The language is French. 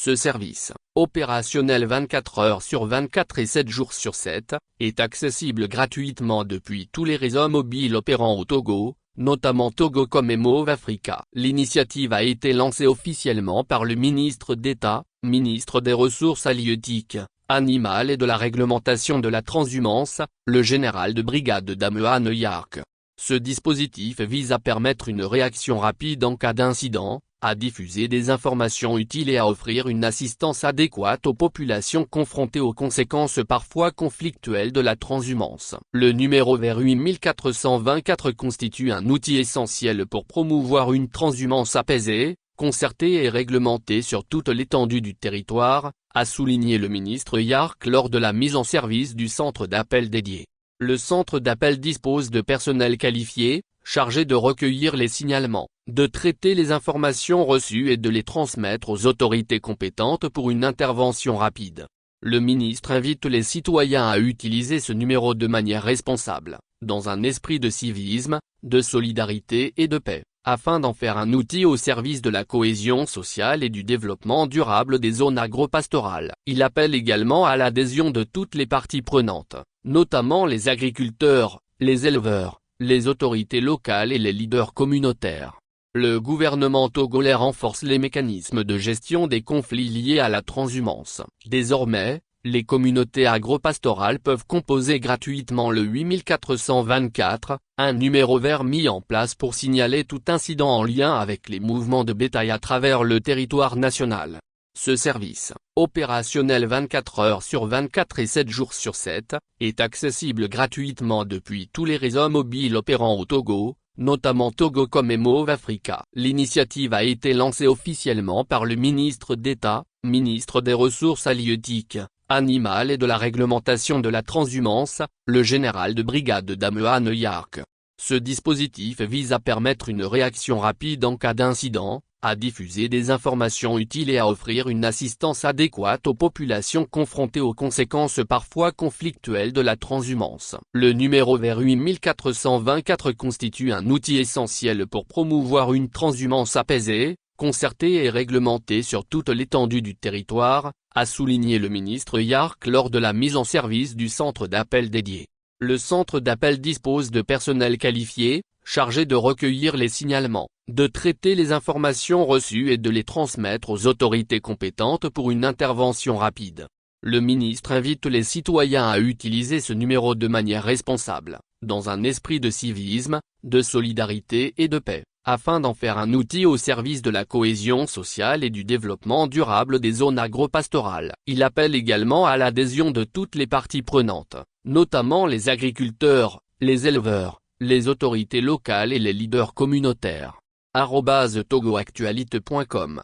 Ce service, opérationnel 24 heures sur 24 et 7 jours sur 7, est accessible gratuitement depuis tous les réseaux mobiles opérant au Togo, notamment Togocom et Move Africa. L'initiative a été lancée officiellement par le ministre d'État, ministre des Ressources halieutiques, animales et de la réglementation de la transhumance, le général de brigade Damehan Yark. Ce dispositif vise à permettre une réaction rapide en cas d'incident, à diffuser des informations utiles et à offrir une assistance adéquate aux populations confrontées aux conséquences parfois conflictuelles de la transhumance. Le numéro vert 8424 constitue un outil essentiel pour promouvoir une transhumance apaisée, concertée et réglementée sur toute l'étendue du territoire, a souligné le ministre Yark lors de la mise en service du centre d'appel dédié. Le centre d'appel dispose de personnel qualifié, chargé de recueillir les signalements, de traiter les informations reçues et de les transmettre aux autorités compétentes pour une intervention rapide. Le ministre invite les citoyens à utiliser ce numéro de manière responsable, dans un esprit de civisme, de solidarité et de paix, afin d'en faire un outil au service de la cohésion sociale et du développement durable des zones agro-pastorales. Il appelle également à l'adhésion de toutes les parties prenantes, notamment les agriculteurs, les éleveurs, les autorités locales et les leaders communautaires. Le gouvernement togolais renforce les mécanismes de gestion des conflits liés à la transhumance. Désormais, les communautés agro-pastorales peuvent composer gratuitement le 8424, un numéro vert mis en place pour signaler tout incident en lien avec les mouvements de bétail à travers le territoire national. Ce service, opérationnel 24 heures sur 24 et 7 jours sur 7, est accessible gratuitement depuis tous les réseaux mobiles opérant au Togo, notamment Togocom et Move Africa. L'initiative a été lancée officiellement par le ministre d'État, ministre des Ressources halieutiques, animales et de la réglementation de la transhumance, le général de brigade Damehan Yark. Ce dispositif vise à permettre une réaction rapide en cas d'incident, à diffuser des informations utiles et à offrir une assistance adéquate aux populations confrontées aux conséquences parfois conflictuelles de la transhumance. Le numéro vert 8424 constitue un outil essentiel pour promouvoir une transhumance apaisée, concertée et réglementée sur toute l'étendue du territoire, a souligné le ministre Yark lors de la mise en service du centre d'appel dédié. Le centre d'appel dispose de personnel qualifié, chargé de recueillir les signalements, de traiter les informations reçues et de les transmettre aux autorités compétentes pour une intervention rapide. Le ministre invite les citoyens à utiliser ce numéro de manière responsable, dans un esprit de civisme, de solidarité et de paix, afin d'en faire un outil au service de la cohésion sociale et du développement durable des zones agro-pastorales. Il appelle également à l'adhésion de toutes les parties prenantes, notamment les agriculteurs, les éleveurs, les autorités locales et les leaders communautaires. @togoactualité.com